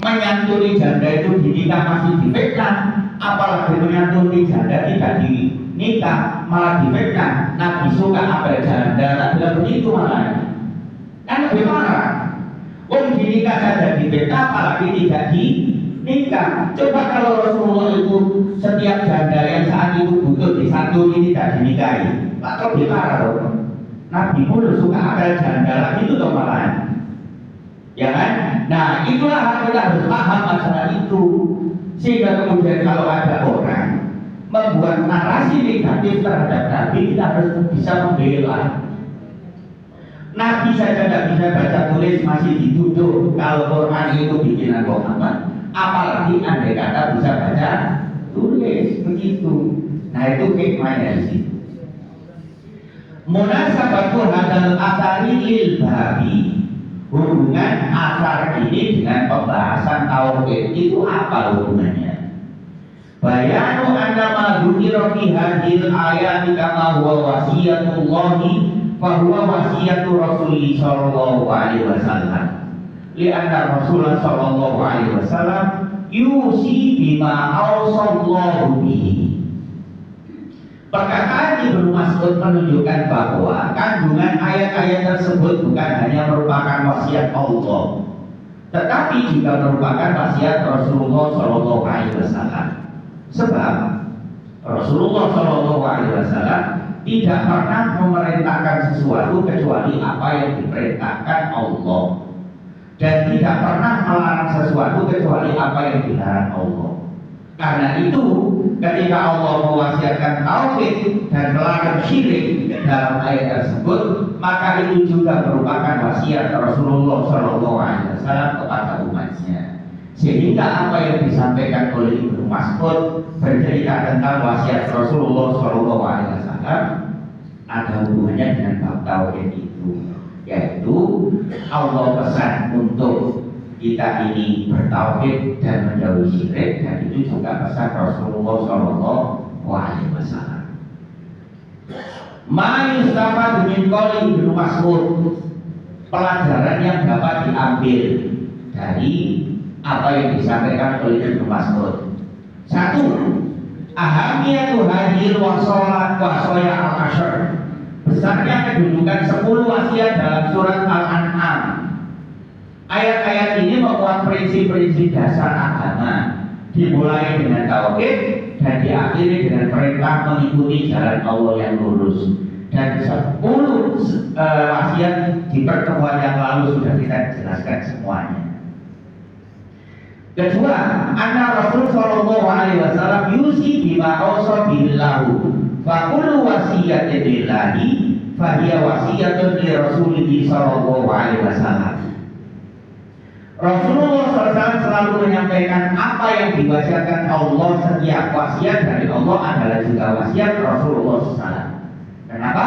menyantuni janda itu dinikah masih difitnah, apalagi menyantuni janda tidak dinikah malah difitnah. Nabi suka apa janda, tak bilang begitu malah kan lebih marah. Dinikah saja difitnah, apalagi tidak dinikah. Coba kalau Rasulullah itu setiap janda yang saat itu butuh disantuni tidak dinikahi, tak lebih marah loh. Nabi pun suka apa janda lagi itu dong malah. Ya kan? Nah itulah kita harus paham masalah itu, sehingga kemudian kalau ada orang membuat narasi negatif terhadap Nabi, kita harus bisa membela. Nabi saja tidak bisa baca tulis masih dituduh kalau Quran itu bikinan Muhammad, apalagi andai kata bisa baca tulis begitu. Nah itu hikmahnya di situ. Munasabatu hadal asari lil babi, hubungan asar ini dengan pembahasan tauhid itu apa hubungannya? Bayanu anna ma dzukira fi hadhil ayati kama huwa wasiyatullahi fa huwa wasiyatu Rasulullah sallallahu alaihi wasallam. Lianna Rasulullah sallallahu alaihi wasallam yusi bima awsallahu bihi. Perkataan Ibnu Mas'ud menunjukkan bahwa kandungan ayat-ayat tersebut bukan hanya merupakan wasiat Allah, tetapi juga merupakan wasiat Rasulullah Shallallahu Alaihi Wasallam. Sebab Rasulullah Shallallahu Alaihi Wasallam tidak pernah memerintahkan sesuatu kecuali apa yang diperintahkan Allah, dan tidak pernah melarang sesuatu kecuali apa yang dilarang Allah. Karena itu ketika Allah mewasiatkan tauhid dan melarang syirik dalam ayat tersebut, maka itu juga merupakan wasiat Rasulullah Shallallahu Alaihi Wasallam kepada umatnya. Sehingga apa yang disampaikan oleh Ibnu Mas'ud bercerita tentang wasiat Rasulullah Shallallahu Alaihi Wasallam ada hubungannya dengan bab tauhid itu, yaitu Allah pesan untuk kita ini bertauhid dan menjauhi syirik, dan itu juga pesan Rasulullah Shallallahu Alaihi Wasallam. Ma yustafadu min qouli Ibnu Mas'ud, pelajaran yang dapat diambil dari apa yang disampaikan oleh Ibnu Mas'ud. Satu, ahamiyatu hadhil wasolat wasoya al-ashr, besarnya kedudukan 10 wasiat dalam surat Al-An'am. Ayat-ayat ini memuat prinsip-prinsip dasar agama, dimulai dengan tauhid dan diakhiri dengan perintah mengikuti jalan Allah yang lurus. Dan 10 wasiat di pertemuan yang lalu sudah kita jelaskan semuanya. Kedua, anna Rasul sallallahu alaihi wasallam yusi bima awsa billahu, fa kullu wasiyatin lillahi fa hiya wasiyatun li Rasulillah sallallahu alaihi wasallam. Rasulullah SAW selalu menyampaikan apa yang diwasiatkan Allah. Setiap wasiat dari Allah adalah juga wasiat Rasulullah SAW. Kenapa?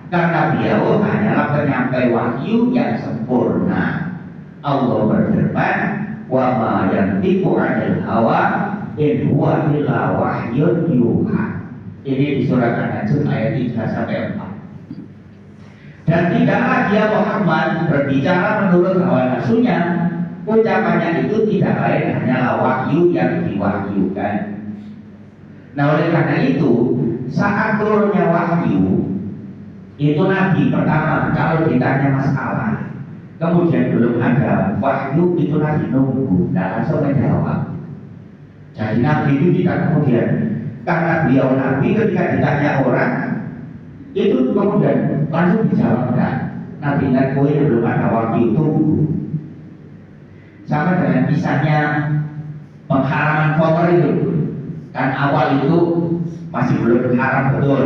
Karena beliau hanyalah penyampai wahyu yang sempurna. Allah berfirman, wa ma yantiqu 'anil hawa in huwa illa wahyun yuha. Ini di surat An-Najm ayat 3 sampai 4. Dan tidaklah dia Muhammad berbicara menurut hawa nafsunya. Ucapannya itu tidak lain hanyalah wahyu yang diwahyukan. Nah oleh karena itu, saat turunnya wahyu itu Nabi pertama kalau ditanya masalah, kemudian belum ada wahyu, itu Nabi nunggu, tidak langsung menjawab. Jadi Nabi itu tidak kemudian, karena beliau Nabi ketika ditanya orang itu kemudian langsung dijawabkan. Nabi ingat kowe belum ada wahyu itu. Sama dengan kisahnya pengharaman kotor itu, kan awal itu masih belum haram betul.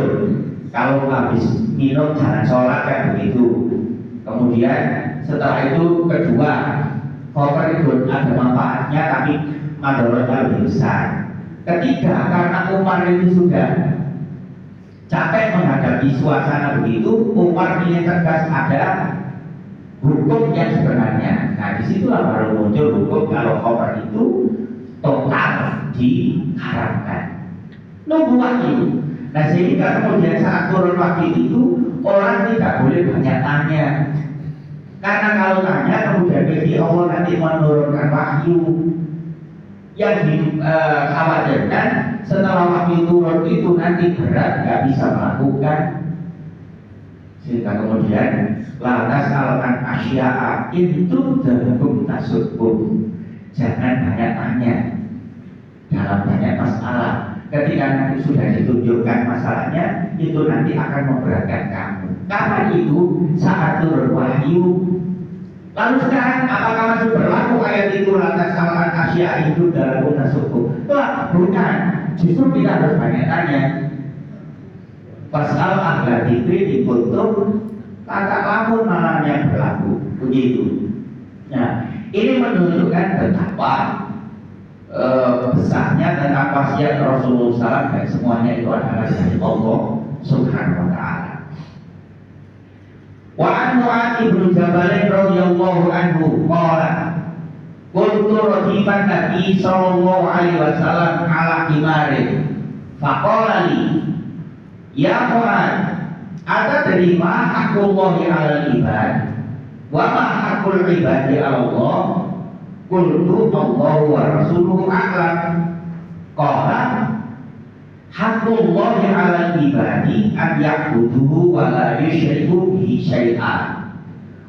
Kalau habis minum jangan sholat kan begitu. Kemudian setelah itu kedua, kotor itu ada manfaatnya tapi madorotnya lebih besar. Ketiga, karena Umar itu sudah capek menghadapi suasana begitu, Umar ingin tegas ada hukum yang sebenarnya. Nah disitulah baru muncul hukum kalau khamr itu total diharamkan. Nunggu wahyu. Nah sehingga kemudian saat turun wahyu itu orang tidak boleh banyak tanya. Karena kalau tanya kemudian bagi Allah nanti menurunkan wahyu yang dikhawatirkan setelah wahyu turun itu nanti berat, nggak bisa melakukan. Sehingga kemudian lantas alakan asya'a itu dalam tasubun. Jangan banyak tanya dalam banyak masalah. Ketika nanti sudah ditunjukkan masalahnya, itu nanti akan memberatkan kamu. Kapan itu? Saat turun wahyu. Lalu sekarang apakah masih berlaku ayat itu lantas alakan asya'a itu dalam tasubun? Bukan. Justru kita harus banyak tanya. Pasal ahla dikri dikuntum kata lamun malam yang berlaku begitu. Nah, ini menunjukkan betapa besarnya tentang wasiat Rasulullah SAW dan semuanya itu adalah dari Allah Subhanahu wa Ta'ala. Wa an Mu'adz bin Jabal radhiyallahu anhu qala kuntu radifan Nabi sallallahu alaihi wasallam ala himarin faqala li ya Mu'adz atadri ma haqqullahi 'alal ibad wa ma haqqul ibadi 'ala Allah qultu Allahu wa rasuluhu a'lam qala haqqullahi 'alal ibadi an ya'buduhu wa la yusyriku bihi syai'an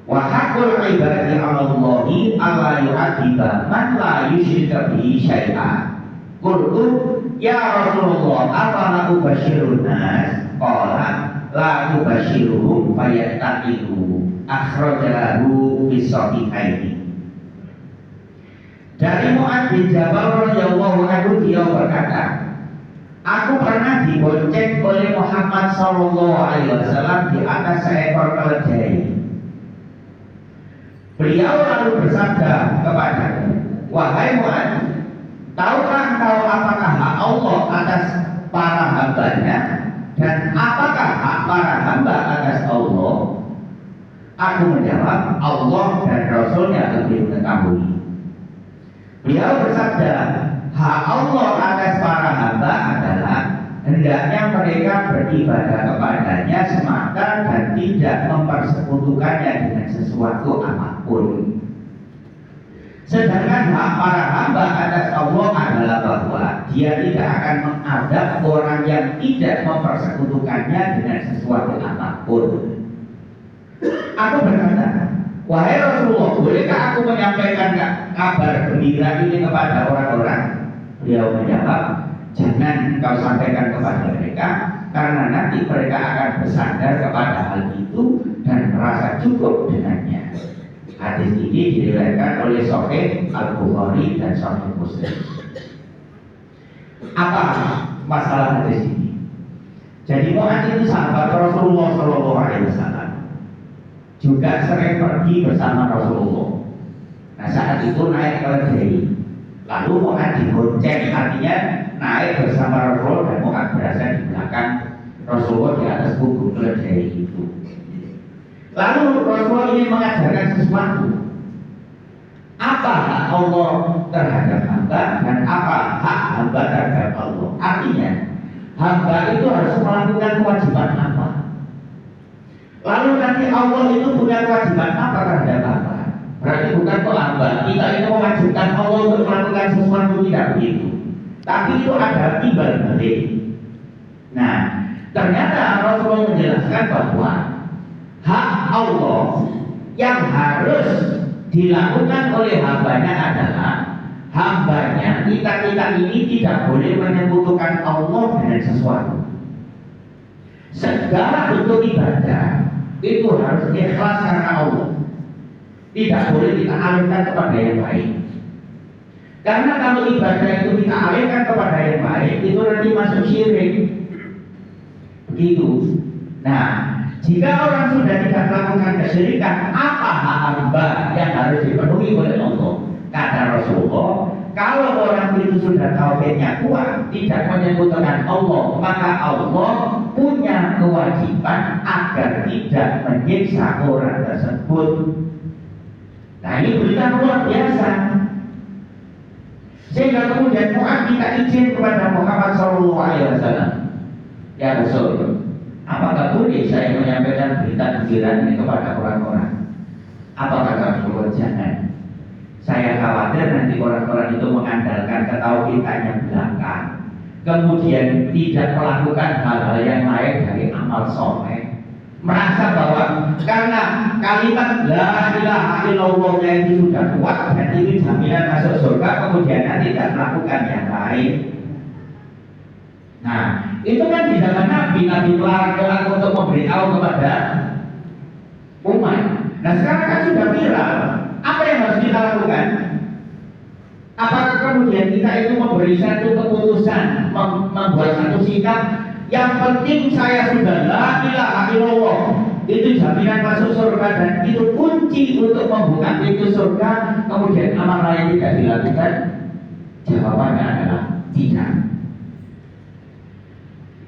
wa haqqul ibadi 'ala Allahi alla yu'adziba man la yusyrika bihi syai'an qultu ya Rasulullah afala ubasyirun nas qala la tubasyiruhum fayattaqihu akhrajahu fi sahihaini. Dari Mu'adz bin Jabal radhiyallahu anhu dia berkata, aku pernah dibonceng oleh Muhammad sallallahu alaihi wasallam di atas seekor keledai. Beliau lalu bersabda kepadanya, wahai Mu'adz, tahukah engkau apakah hak Allah atas para hambanya dan apakah hak para hamba atas Allah? Aku menjawab, Allah dan Rasulnya lebih mengetahui. Beliau bersabda, hak Allah atas para hamba adalah hendaknya mereka beribadah kepadanya semata dan tidak mempersekutukannya dengan sesuatu apapun. Sedangkan hak para hamba atas Allah adalah bahwa dia tidak akan mengadab orang yang tidak mempersekutukannya dengan sesuatu apapun. Aku berkata, wahai Rasulullah, bolehkah aku menyampaikan kabar gembira ini kepada orang-orang? Beliau menjawab, jangan kau sampaikan kepada mereka, karena nanti mereka akan bersandar kepada hal itu dan merasa cukup dengannya. Hadis ini diriwayatkan oleh Sahih Al-Bukhari dan Sahih Muslim. Apa masalah hadis ini? Jadi Mu'adz itu sahabat Rasulullah Shallallahu Alaihi Wasallam, juga sering pergi bersama Rasulullah. Nah saat itu naik keledai, lalu Mu'adz dibonceng, artinya naik bersama Rasulullah dan Mu'adz berada di belakang Rasulullah di atas punggung keledai itu. Lalu Rasulullah ini mengajarkan sesuatu. Apa hak Allah terhadap hamba dan apa hak hamba terhadap Allah? Artinya hamba itu harus melakukan kewajiban apa? Lalu nanti Allah itu punya kewajiban apa terhadap hamba? Berarti bukan kok hamba kita itu mewajibkan Allah untuk melakukan sesuatu, tidak begitu. Tapi itu ada timbal balik. Nah, ternyata Rasulullah menjelaskan bahwa hak Allah yang harus dilakukan oleh hambanya adalah hambanya kita ini tidak boleh menyekutukan Allah dengan sesuatu. Segala bentuk ibadah itu harus ikhlas karena Allah. Tidak boleh kita alihkan kepada yang lain. Karena kalau ibadah itu kita alihkan kepada yang lain, itu nanti masuk syirik. Begitu. Nah, jika orang sudah tidak melakukan kesyirikan, apa hak hamba yang harus dipenuhi oleh Allah? Kata Rasulullah, kalau orang itu sudah tauhidnya kuat, tidak menyekutukan Allah, maka Allah punya kewajiban agar tidak menyiksa orang tersebut. Nah ini berita luar biasa. Sehingga kemudian Mu'adz minta izin kepada Muhammad SAW. Ya Rasul, apakah boleh saya menyampaikan berita gembira ini kepada orang-orang? Apa kata Rasulullah? Jangan. Saya khawatir nanti orang-orang itu mengandalkan ketauhidan yang belakang, kemudian tidak melakukan hal-hal yang lain dari amal soleh, merasa bahwa karena kalimat la ilaha illallah itu sudah kuat dan itu jaminan masuk surga, kemudian tidak melakukan yang lain. Nah, itu kan di zaman Nabi melarang untuk memberitahu kepada umat. Nah, sekarang kan sudah viral. Apa yang harus kita lakukan? Apakah kemudian kita itu memberi satu keputusan, membuat satu sikap? Yang penting saya sudah la ilaha illallah, itu jaminan masuk surga dan itu kunci untuk membuka pintu surga. Kemudian amal lain tidak dilakukan? Jawabannya adalah tidak.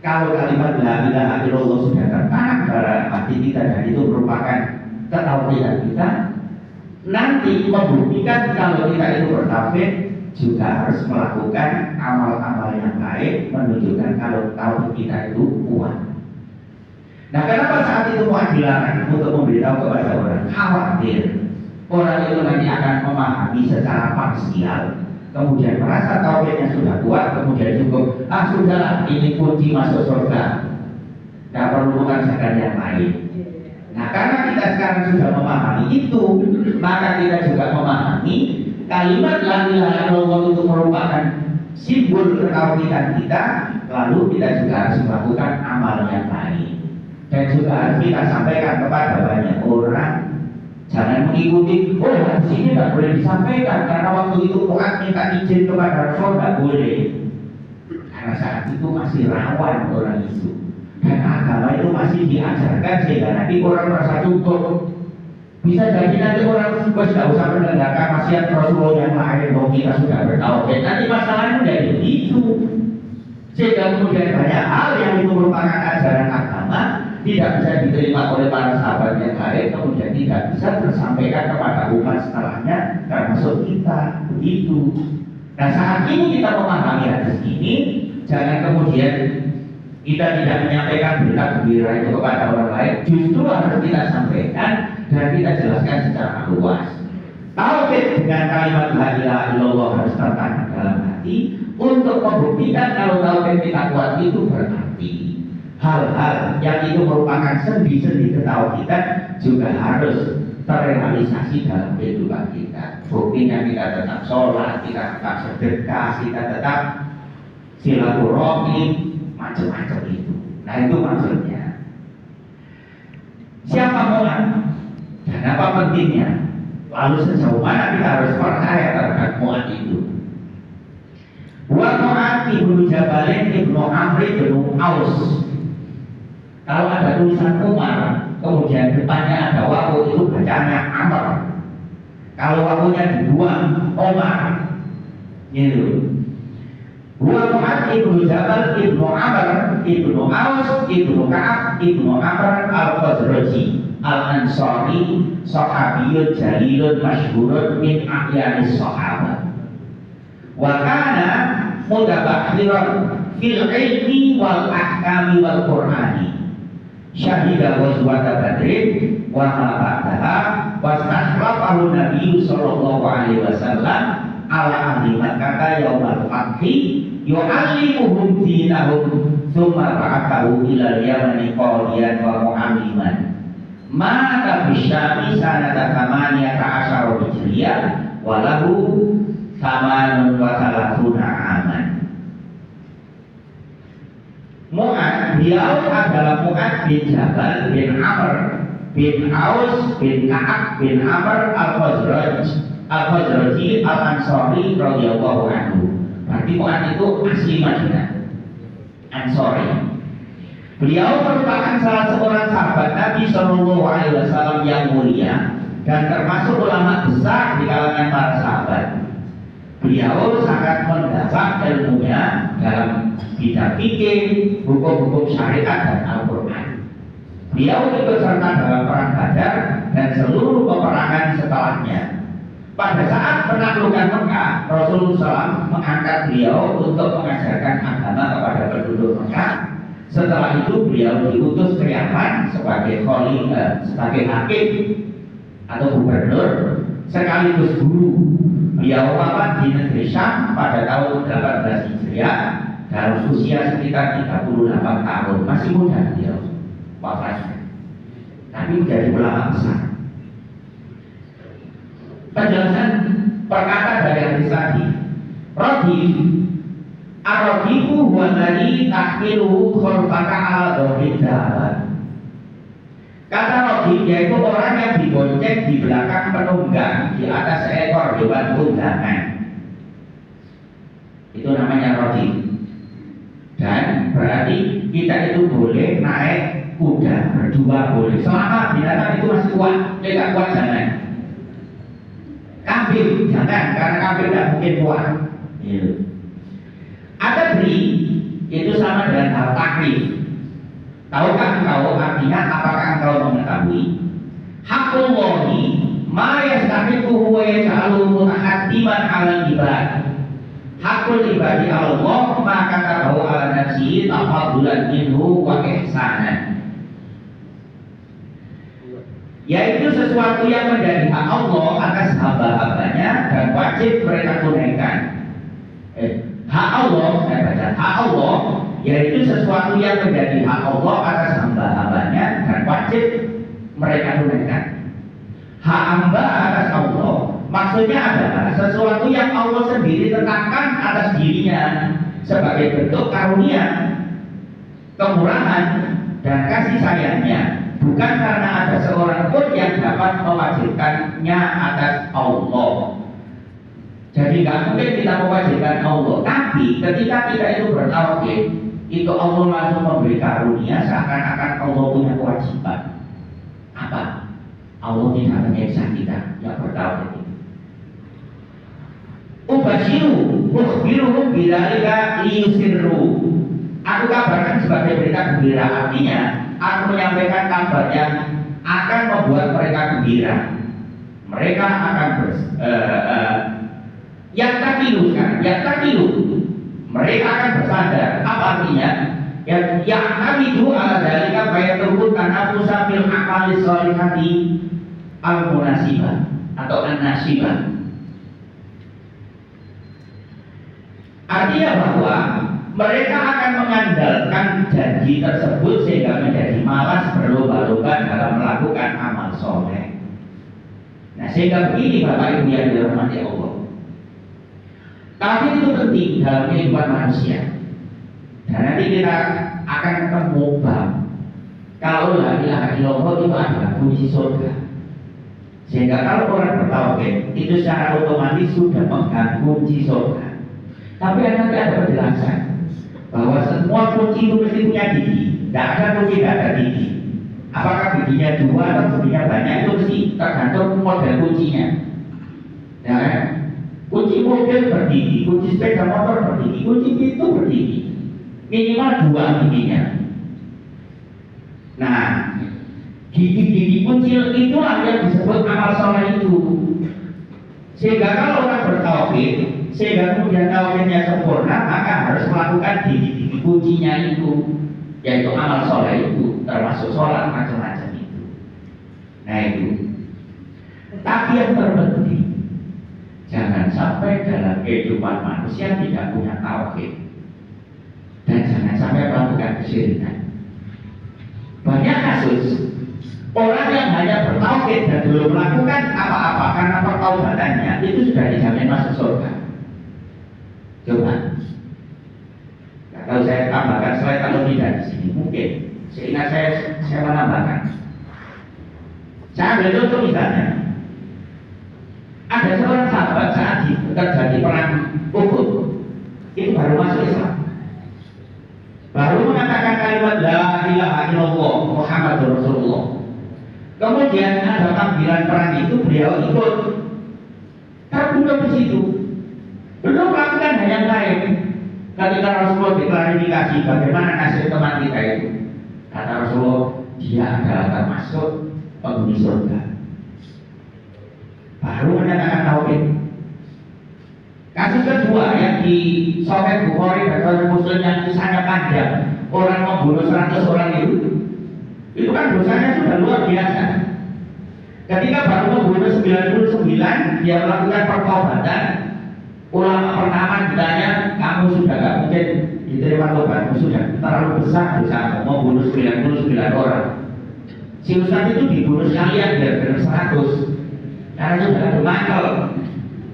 Kalau kalimat la ilaha illallah sudah tertanam dalam hati kita dan itu merupakan ketauhidan kita, nanti membuktikan kalau kita itu bertauhid juga harus melakukan amal-amal yang lain menunjukkan kalau tauhid kita itu kuat. Nah, kenapa saat itu mau dilarang untuk memberitahu kepada orang? Khawatir orang itu nanti akan memahami secara parsial, kemudian merasa tauhidnya sudah kuat, kemudian cukup, sudahlah ini kunci masuk surga, tidak perlu mengerjakan yang lain. Nah, karena kita sekarang sudah memahami itu, maka kita juga memahami kalimat la ilaha illallah itu merupakan simbol ketauhidan kita, lalu kita juga harus melakukan amal yang lain. Dan juga harus kita sampaikan kepada banyak orang. Jangan mengikuti, di sini tidak boleh disampaikan karena waktu itu Quran minta izin kepada Rasul, tidak boleh. Karena saat itu masih rawan orang itu. Dan agama itu masih diajarkan sehingga nanti orang merasa cukup. Bisa jadi nanti orang tidak usah mendengarkan maksiat Rasulullah yang lain, bahwa kita sudah bertauhid. Nanti masalahnya menjadi begitu. Sehingga kemudian banyak hal yang itu merupakan ajaran agama tidak bisa diterima oleh para sahabat yang lain, kemudian tidak bisa tersampaikan kepada umat setelahnya, termasuk kita. Begitu. Nah, saat ini kita memahami hadis ini, jangan kemudian kita tidak menyampaikan berita gembira itu kepada orang lain, justru harus kita sampaikan dan kita jelaskan secara luas. Tauhid dengan kalimat la ilaha illallah harus tertanam dalam hati untuk membuktikan kalau tauhid kita kuat itu berarti hal-hal yang itu merupakan sendi-sendi ketauhidan juga harus terrealisasi dalam kehidupan kita. Buktinya kita tetap sholat, kita tetap sedekah, kita tetap silaturahmi, macam-macam itu. Nah, itu maksudnya. Siapa Mu'ad? Dan apa pentingnya? Lalu sejauh mana kita harus percaya terhadap Mu'ad itu? Wa Mu'ad ibnu Jabalin ibnu Amr ibnu Aus. Kalau ada tulisan Umar, kemudian depannya ada wawu, itu bacanya Amr. Kalau wawunya dibuang, Omar. Gitu. Wa Mu'ad ibnu Jabal ibnu Amr ibnu Aus ibnu Ka'ab ibnu Amr al-Khazraji al-Ansari sahabiyun jalilun masyhurun min ahyanis sahabat. Wa kana mudabakhiran fil ilmi wal ahkami wal qur'ani. Syahida ghazwata Badrin wa ma ba'daha wastakhlafahu Nabi sallallahu alaihi wasallam ala ahli Makkah yaumal fathi yu'allimuhum dinahum thumma ba'athahu ila al-Yamani qadiyan wa mu'alliman. Mata bisyami sanata thamaniyata asyara hijriyah wa lahu thamanun wa thalathuna aman. Mu'ad, beliau adalah Mu'ad bin Jabal bin Amr bin Aus bin Ka'ab bin Amr al-Khazraji al-Ansari radhiyallahu anhu. Berarti Mu'ad itu asli Madinah, Ansari. Beliau merupakan salah seorang sahabat Nabi Shallallahu Alaihi Wasallam yang mulia dan termasuk ulama besar di kalangan para sahabat. Beliau sangat mendapat ilmunya dalam bidang fikih, hukum-hukum syariat dan Al-Quran. Beliau ikut serta dalam perang Badar dan seluruh peperangan setelahnya. Pada saat penaklukan Mekah, Rasulullah SAW mengangkat beliau untuk mengajarkan agama kepada penduduk Mekah. Setelah itu beliau diutus ke Yaman sebagai khalifah, sebagai hakim atau gubernur sekaligus guru. Beliau wafat di negeri Syam pada tahun 18 Hijriah dalam usia sekitar 38 tahun. Masih muda beliau wafatnya, tapi menjadi ulama besar. Penjelasan perkata dari hadis tadi, Radif ar-radifu huwa alladhi tahmiluhu khalfaka ala dhahrid dabat. Kata Radif yaitu orang yang dibonceng di belakang penunggang di atas seekor hewan tunggangan. Itu namanya Radif. Dan berarti kita itu boleh naik kuda berdua boleh, selama binatang itu masih kuat. Tidak kuat jangan. Kambing jangan, karena kambing tidak mungkin kuat. Ada beri itu sama dengan hal takrif. Tahukah engkau artinya? Apakah engkau mengetahui? Hakullahi ma yastahiquhu wa yaj'aluhu mutahaddiman 'alal ibad. Hakul ibadi Allah maka katahu ala nafsihi tafaddulan minhu wa ihsanan. Yaitu sesuatu yang menjadi hak Allah atas hamba-hambanya dan wajib mereka tunaikan. Hak Allah, saya baca, hak Allah yaitu sesuatu yang menjadi hak Allah atas hamba-hambanya dan wajib mereka tunaikan. Hak hamba atas Allah maksudnya adalah sesuatu yang Allah sendiri tetapkan atas dirinya sebagai bentuk karunia, kemurahan dan kasih sayangnya, bukan karena ada seorang pun yang dapat mewajibkannya atas Allah. Jadi nggak mungkin kita mewajibkan Allah, tapi ketika kita itu bertauhid, itu Allah langsung memberi karunia seakan-akan Allah punya kewajiban. Apa? Allah tidak menyiksa kita yang bertauhid itu. Ubashiru mukhbiruhum bidzalika liyusirru. Aku kabarkan sebagai berita gembira, artinya aku menyampaikan kabar yang akan membuat mereka gembira. Mereka akan yang takilu mereka akan bersandar. Apa artinya? Yang hamidu ala dzalika fayatrukun tanafusa fil a'mali sholihati al-munasibah atau an-nasibah. Artinya bahwa mereka akan mengandalkan janji tersebut sehingga menjadi malas berlomba-lomba dalam melakukan amal soleh. Nah, sehingga begini Bapak Ibu yang dirahmati Allah. Tauhid itu penting dalam kehidupan manusia. Dan nanti kita akan ketemu bab kalau la ilaha illallah itu adalah kunci surga. Sehingga kalau orang bertauhid itu secara otomatis sudah memegang kunci surga. Tapi nanti ada penjelasan bahwa semua kunci itu mesti punya gigi. Tidak ada kunci tidak ada gigi. Apakah giginya dua atau giginya banyak itu mesti tergantung model kuncinya. Ya, kunci mobil berdiri, kunci sepeda motor berdiri, kunci pintu berdiri, minimal dua giginya. Nah, gigi-gigi kunci itulah yang disebut amal soleh itu. Sehingga kalau orang bertauhid, sehingga kemudian tauhidnya sempurna, maka harus melakukan gigi-gigi kuncinya itu, yaitu amal soleh itu, termasuk sholat macam-macam itu. Nah itu. Tapi yang terpenting, jangan sampai dalam kehidupan manusia tidak punya tauhid, dan jangan sampai melakukan kesyirikan. Banyak kasus orang yang hanya bertauhid dan belum melakukan apa-apa karena pertauhidannya itu sudah dijamin masuk surga. Coba, kalau saya tambahkan slide kalau tidak di sini mungkin, sehingga saya menambahkan. Saya ambil contoh misalnya, ada seorang sahabat saat terjadi perang Uhud, itu baru masuk Islam, baru mengatakan kalimat la ilaha illallah Muhammadur Rasulullah. Kemudian ada tampilan perang itu beliau ikut, terbunuh di situ. Belum melakukan hal yang lain. Ketika Rasulullah diklarifikasi bagaimana nasib teman kita itu, kata Rasulullah, dia adalah termasuk penghuni surga. Baru menyatakan tauhid. Kasus kedua yang di Sahih Bukhari dan Sahih Muslim yang kisahnya panjang, orang membunuh 100 orang itu kan dosanya sudah luar biasa. Ketika baru membunuh 99, dia melakukan pertobatan. Ulama pertama ditanya, kamu sudah gak mungkin diterima tobatmu, sudah terlalu besar dosamu membunuh 99 orang. Si Ustaz itu dibunuh sekalian biar benar 100, karena sudah ada mangkel.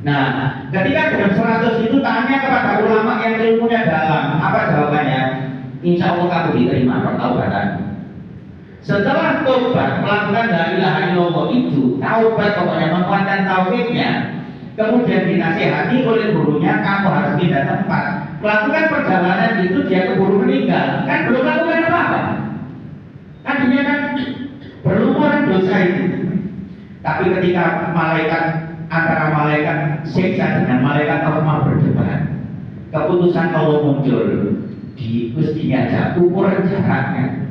Nah, ketika benar 100 itu tanya kepada ulama yang ilmunya dalam, apa jawabannya? Insya Allah kamu diterima pertobatan. Setelah tobat melakukan la ilaha illallah itu, taubat pokoknya menguatkan tauhidnya, kemudian dinasihati oleh gurunya, kamu harus pindah tempat. Melakukan perjalanan itu dia keburu meninggal, kan belum melakukan apa-apa. Artinya kan berlumuran dosa itu. Tapi ketika antara malaikat siksa dengan malaikat rahmah berdebat, keputusan Allah muncul di mestinya aja ukuran jaraknya.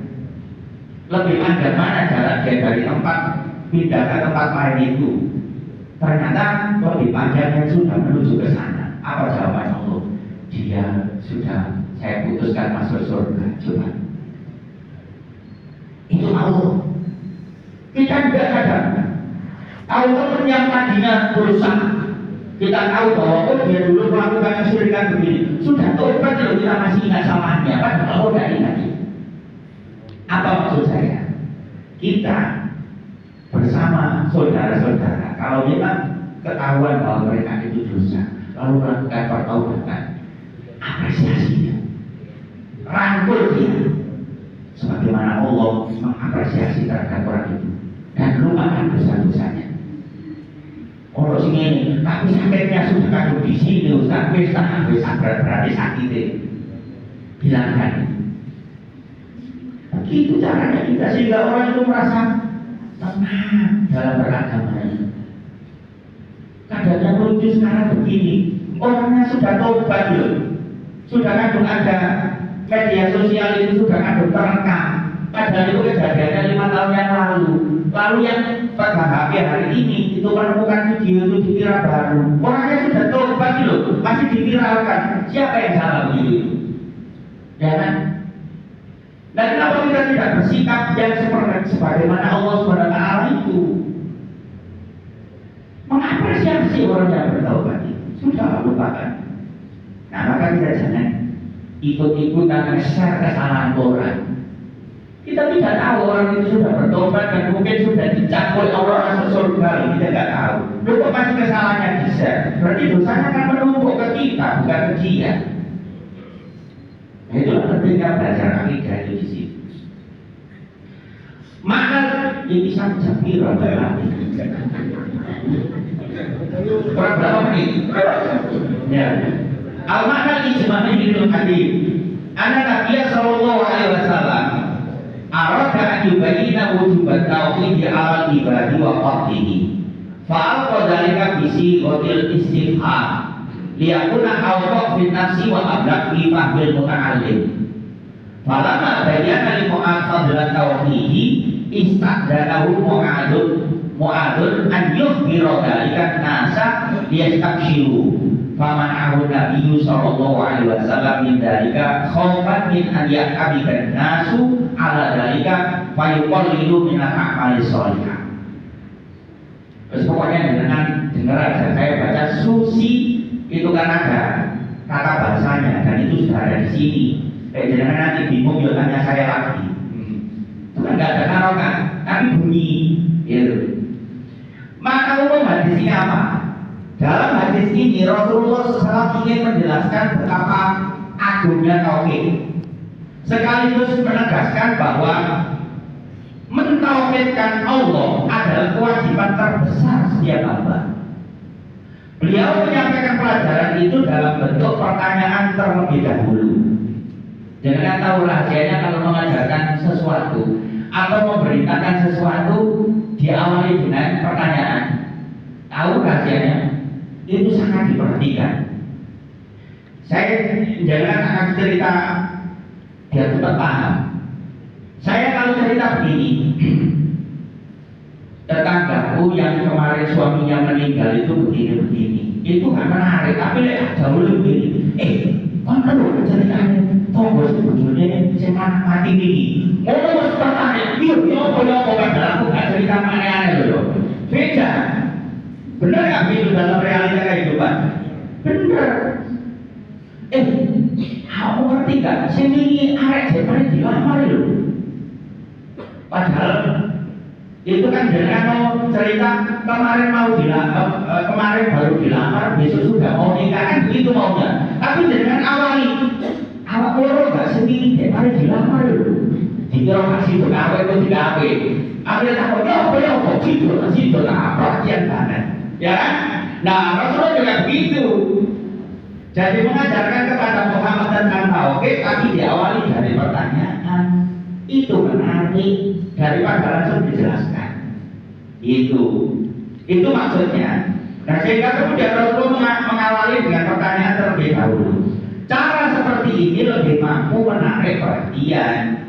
Lebih panjang mana jarak dia dari tempat pindah ke tempat lain itu? Ternyata lebih panjang yang sudah menuju ke sana. Apa jawaban Allah? Dia sudah saya putuskan masuk surga. Coba. Itu Allah. Kita tidak sadar. Tahu teman yang tadinya dosa. Kita tahu bahwa dia dulu melakukan kesyirikan begini. Sudah tobat kalau kita masih ingat salahnya. Padahal Allah tidak ingat. Apa maksud saya? Kita bersama saudara-saudara, kalau memang ketahuan bahwa mereka itu dosa, lalu melakukan pertobatan, apresiasinya, rangkul dia, sebagaimana Allah mengapresiasi terhadap orang itu, dan lupakan dosa-dosanya. Kalau sini, tapi sakitnya sudah kadung di sini, Ustaz, bisa berarti sakitnya, bilangkan. Begitu caranya kita sehingga orang itu merasa tenang dalam beragamanya. Keadaannya menuju sekarang begini, orangnya sudah tobat loh, sudah kadang ada media sosial itu sudah kadang terekam. Padahal itu kejadiannya 5 tahun yang lalu yang pegang HP hari ini itu menemukan video itu diviral baru. Orangnya sudah tobat loh, masih diviralkan. Siapa yang salah begitu? Ya kan? Dan kenapa kita tidak bersikap yang seperti sebagaimana Allah SWT itu mengapresiasi orang yang bertaubat itu? Sudah lupakan. Nah, maka kita jangan ikut-ikutan nge-share kesalahan orang. Kita tidak tahu orang itu sudah bertobat dan mungkin sudah dicap oleh Allah masuk surga. Kita tidak tahu. Lalu kok masih kesalahannya di-share? Berarti dosanya akan menumpuk ke kita, bukan ke dia. Nah, itulah pentingnya belajar akidah itu di sini. Maka ini saja piro berarti. Berapa menit? Ya. Al-makna ijma'i minul hadis. Anna Nabi sallallahu alaihi wasallam arada an yubayyina wujubat tauhid ala ibadi wa qadhihi. Fa'alqa dzalika bi sighatil istifham. Liyakuna awraq fi nafsi wa ablaq fi fahmil muta'allim. Falamma bayyana li mu'aqqadhat tauhidi istadanahu mu'adun an yukhbira dzalika nasa liyastabshiru. Faman'ahu nabiyyu sallallahu alaihi wasallam min dzalika khaufan min an yaqabika nasu ala dzalika fayuqallilu min al-a'mali shalihah. Terus pokoknya dengar aja saya baca susi itu kan ada kata bahasanya dan itu sudah ada di sini. Jangan nanti bingung ya tanya saya lagi. Itu kan nggak ada karokan, tapi bunyi. Gitu. Maka umum hadis ini apa? Dalam hadis ini Rasulullah SAW ingin menjelaskan betapa agungnya tauhid, sekaligus menegaskan bahwa mentauhidkan Allah adalah kewajiban terbesar setiap hamba. Beliau menyampaikan pelajaran itu dalam bentuk pertanyaan terlebih dahulu. Jangan tahu rahasianya kalau mengajarkan sesuatu atau memberitakan sesuatu diawali dengan pertanyaan. Tahu rahasianya? Itu sangat diperhatikan. Saya jangan akan cerita biar cepat paham. Saya kalau cerita begini, tetanggaku yang kemarin suaminya meninggal itu begini-begini, itu nggak menarik, tapi jauh lebih begini. Mana loh ceritanya? Tunggu sebetulnya saya mati ini. Mau tertarik? Iya, padahal aku nggak cerita aneh-aneh loh. Beda. Benar nggak itu dalam realita kehidupan? Benar. Kamu ngerti nggak? Sini arek jepang dilamar loh. Padahal itu kan dengan cerita kemarin kemarin baru dilamar, besok sudah mau nikah kan begitu maunya. Tapi dengan awak loro nggak sendiri kemarin dilamar loh. Dikira kasih itu kawe itu tidak apa. Akhirnya takutnya apa ya kok situ apa yang banget, ya kan? Nah Rasulullah juga begitu. Jadi mengajarkan kepada Muhammad tentang tauhid, tapi diawali dari pertanyaan. Itu menarik daripada langsung dijelaskan. Itu maksudnya. Nah sehingga kemudian Rasulullah mengawali dengan pertanyaan terlebih dahulu. Cara seperti ini lebih mampu menarik perhatian,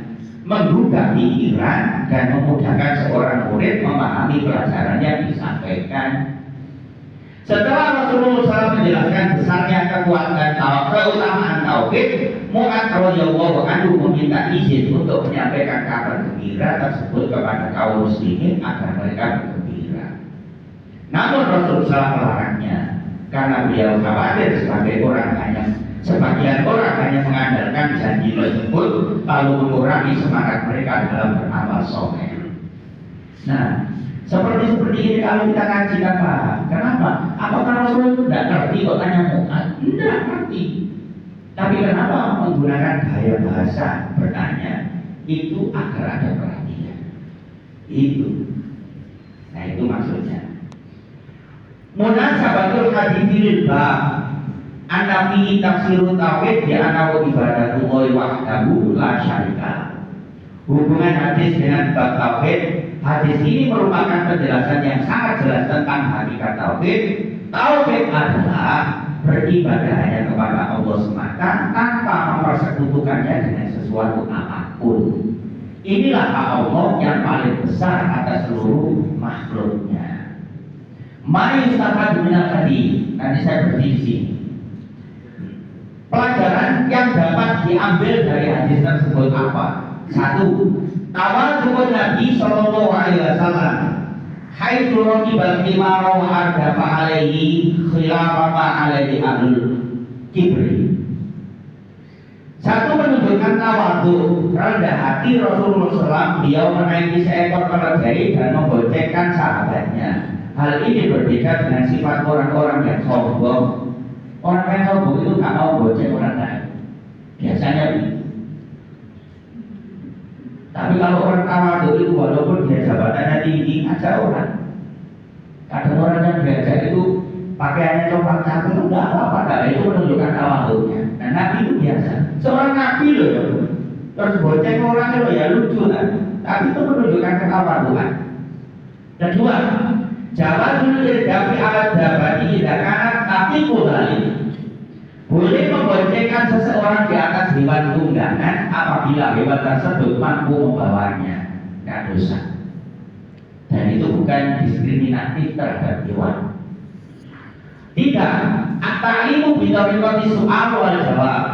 menggugah pikiran, dan memudahkan seorang murid memahami pelajaran yang disampaikan. Setelah Rasulullah SAW menjelaskan besarnya keutamaan tauhid, Mu'adz radhiyallahu anhu meminta izin untuk menyampaikan kabar gembira tersebut kepada kaum muslimin agar mereka bergembira. Namun Rasulullah SAW melarangnya karena beliau khawatir sebagian orang hanya mengandalkan janji tersebut lalu mengurangi semangat mereka dalam beramal soleh. Nah, seperti ini kalau kita ngaji kan paham. Kenapa? Apakah Rasulullah itu tidak ngerti kok tanya Mu'adz? Tidak ngerti. Tapi kenapa menggunakan gaya bahasa bertanya? Itu agar ada perhatian. Nah itu maksudnya. Munasabatul haditsil bab anna fi tafsirut tauhid di ana ibadatullahi wahdahu la syarika. Hubungan hadis dengan bab tauhid. Hadis ini merupakan penjelasan yang sangat jelas tentang hakikat tauhid. Tauhid adalah beribadah hanya kepada Allah semata tanpa mempersekutukannya dengan sesuatu apapun. Inilah hak Allah yang paling besar atas seluruh makhluknya. Mari kita minal hadis. Nanti saya berdiri di sini. Pelajaran yang dapat diambil dari hadis tersebut apa? Satu, tawadhu Nabi sallallahu alaihi wasallam haitsu raqibal himara wa ardafa alaihi khilafa ma alaihi ahlul kibri. Satu, menunjukkan tawadhu, rendah hati Rasulullah SAW. Beliau menaiki seekor keledai dan memboncengkan sahabatnya. Hal ini berbeda dengan sifat orang-orang yang sombong. Orang yang sombong itu nggak mau bonceng orang lain. Biasanya begitu. Tapi kalau orang tawadhu itu walaupun dia jabatannya tinggi, aja orang. Kadang orang yang diajak itu pakaiannya coklat satu itu enggak apa-apa, itu menunjukkan tawadhunya. Nah Nabi itu biasa. Seorang Nabi loh, terus bonceng orang itu ya lucu kan. Tapi itu menunjukkan ketawadhuan. Kedua, jawazul irdafi ala dabati idza kanat taqiqu dzalik. Boleh memboncengkan seseorang di atas hewan tunggangan apabila hewan tersebut mampu membawanya, tidak dosa. Dan itu bukan diskriminatif terhadap hewan. Tiga, at-ta'limu bitariqati su'al wal jawab.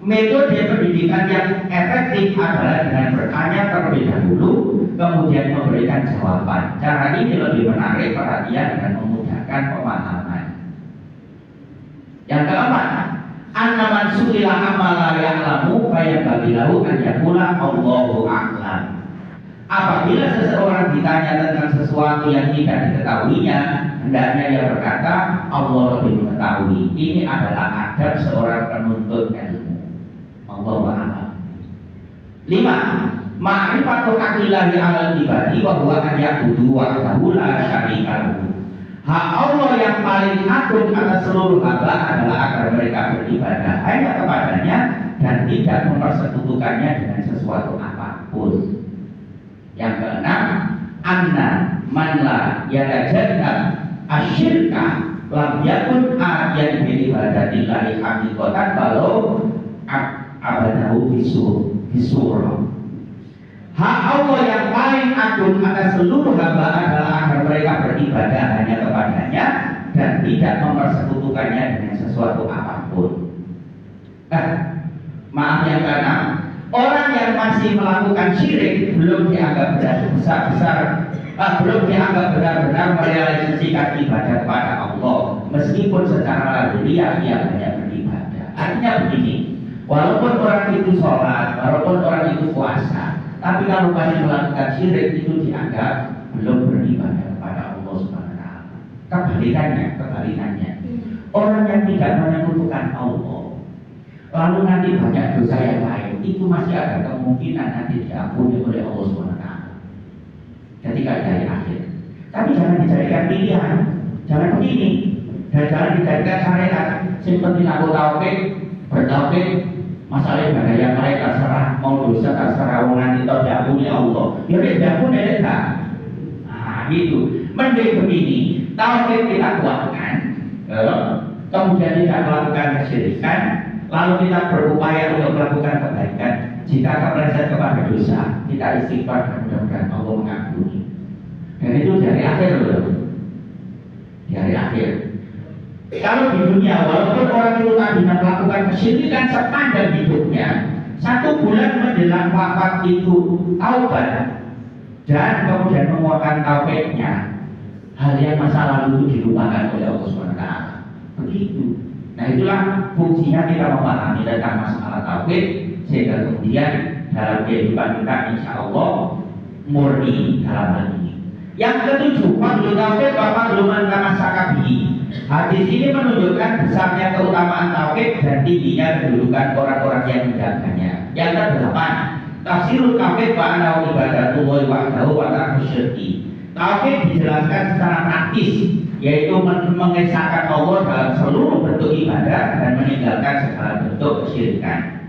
Metode pendidikan yang efektif adalah dengan bertanya terlebih dahulu, kemudian memberikan jawaban. Cara ini lebih menarik perhatian dan memudahkan pemahaman. Yang keempat, anna man su'ila amma la ya'lamu fa yanbaghi lahu an yaqula Allahu a'lam. Apabila seseorang ditanya tentang sesuatu yang tidak diketahuinya, hendaknya dia berkata Allah lebih mengetahui. Ini adalah adab seorang penuntut ilmu. Allahu a'lam. 5. Ma'rifatu haqqillahi 'alal ibadi wa huwa an ya'budu wahdahu la syarika lahu. Hak Allah yang paling agung atas seluruh hamba adalah agar mereka beribadah hanya kepadanya dan tidak mempersekutukannya dengan sesuatu apapun. Yang keenam, anna man la yatajannab asyirka lam yakun a'yan bi ibadatillahi haqiqatan walau abadahu bisurah. Hak Allah yang paling agung atas seluruh hamba adalah agar mereka beribadah hanya kepadanya dan tidak mempersekutukannya dengan sesuatu apapun. Maaf yang keenam, orang yang masih melakukan syirik belum dianggap besar-besar belum dianggap benar-benar merealisasikan ibadah kepada Allah, meskipun secara lahiriah ia banyak beribadah. Artinya begini, walaupun orang itu sholat, walaupun orang itu puasa, tapi kalau masih melakukan syirik itu dianggap belum beribadah kepada Allah Subhanahu wa taala. Kebalikannya. Orang yang tidak menyekutukan Allah, lalu nanti banyak dosa yang lain, itu masih ada kemungkinan nanti diampuni oleh Allah Subhanahu wa taala. Ketika dari akhir. Tapi jangan dijadikan pilihan, jangan begini, dan jangan dijadikan syariat. Seperti aku tauhid, bertauhid, masalah ibadah yang lain terserah, mau dosa terserah, nanti tahu diampuni Allah. Ya diampuni enggak. Nah itu, mending begini, tauhid kita kuatkan, kemudian tidak melakukan kesyirikan, lalu kita berupaya untuk melakukan kebaikan. Jika kepleset kepada dosa, kita istighfar dan mudah-mudahan Allah mengampuni. Dan itu dari akhir loh, dari akhir. Kalau di dunia, walaupun orang itu tadi melakukan kesyirikan sepanjang hidupnya, 1 bulan menjelang wafat itu taubat dan kemudian menguatkan tauhidnya, hal yang masa lalu itu dilupakan oleh Allah SWT. Begitu. Nah itulah fungsinya kita memahami tentang masalah tauhid, sehingga kemudian dalam kehidupan kita insya Allah murni dalam hal ini. Yang ketujuh, fadlu tauhid wa fadlu man tamassaka bihi. Hadis ini menunjukkan besarnya keutamaan tauhid dan tingginya kedudukan orang-orang yang menjaganya. Yang kedelapan, tafsirul tauhid wa annahu ibadatullahi wahdahu wa tarku syirki. Tauhid dijelaskan secara praktis, yaitu mengesahkan Allah dalam seluruh bentuk ibadah dan meninggalkan segala bentuk kesyirikan.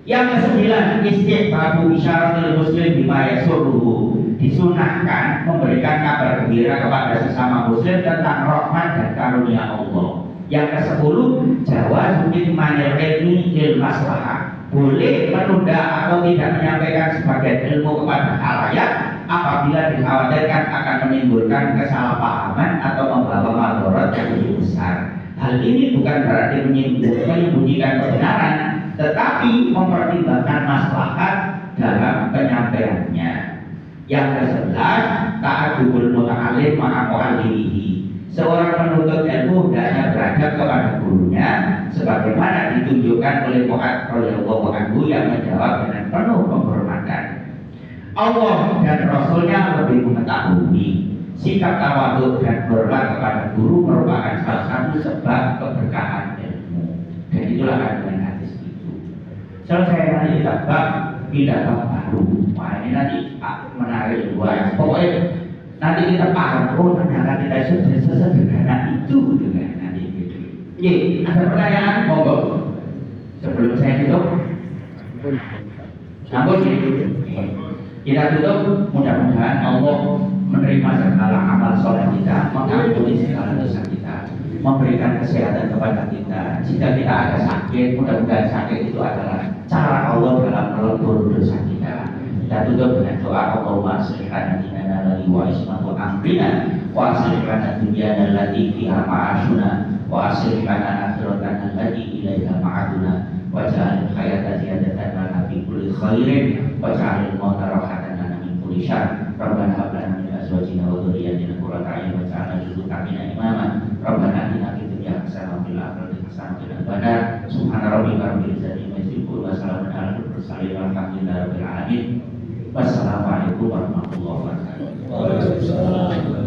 Yang kesembilan, istihbabu isyaratul muslim bima yasurruhu. Disunahkan memberikan kabar gembira kepada sesama muslim tentang rahmat dan karunia Allah. Yang kesepuluh, jawaz kitmanil ilmi lil maslahah. Boleh menunda atau tidak menyampaikan sebagian ilmu kepada khalayak apabila dikhawatirkan akan menimbulkan kesalahpahaman atau membawa madarat yang lebih besar. Hal ini bukan berarti menyembunyikan kebenaran, tetapi mempertimbangkan maslahat dalam penyampaiannya. Yang ke-11, ta'adubul muta'alim ma'a mu'allimihi. Seorang penuntut ilmu hendaknya beradab kepada gurunya sebagaimana ditunjukkan oleh Rasulullah anhu yang menjawab dengan penuh penghormatan. Allah dan Rasulnya lebih mengetahui. Sikap tawadhu dan hormat kepada guru merupakan salah satu sebab keberkahan ilmu. Dan itulah kandungan hadis itu. Selesai nanti kita bab pindah bab baru. Wah ini nanti menarik luar. Pokoknya nanti kita paham. Oh ternyata kita sudah sesederhana itu dengan nanti gitu. Ye, ada pertanyaan monggo. Sebelum saya tutup. Sambut kita tutup. Mudah-mudahan Allah menerima segala amal soleh kita, mengampuni segala dosa kita, memberikan kesehatan kepada kita. Jika kita ada sakit, mudah-mudahan sakit itu adalah cara Allah dalam melebur dosa kita. Kita tutup dengan doa Allahumma aslih lana dinana alladzi wa ismatu amrina wa aslih lana dunyana allati fiha ma'ashuna wa aslih lana akhiratana allati ilaiha ma'aduna wa ja'al hayata ziyadatan lana fi kulli khairin wa ja'al mauta rahatan lana min kulli syarr. Rabbana hab lana min azwajina wa dhurriyyatina qurrata a'yun waj'alna lil muttaqina imama. Rabbana atina fid dunya hasanah wa fil akhirati hasanah wa qina adzabannar. Subhana rabbika rabbil izzati amma yasifun wa salamun alal mursalin walhamdulillahi rabbil alamin. Wassalamualaikum warahmatullahi wabarakatuh.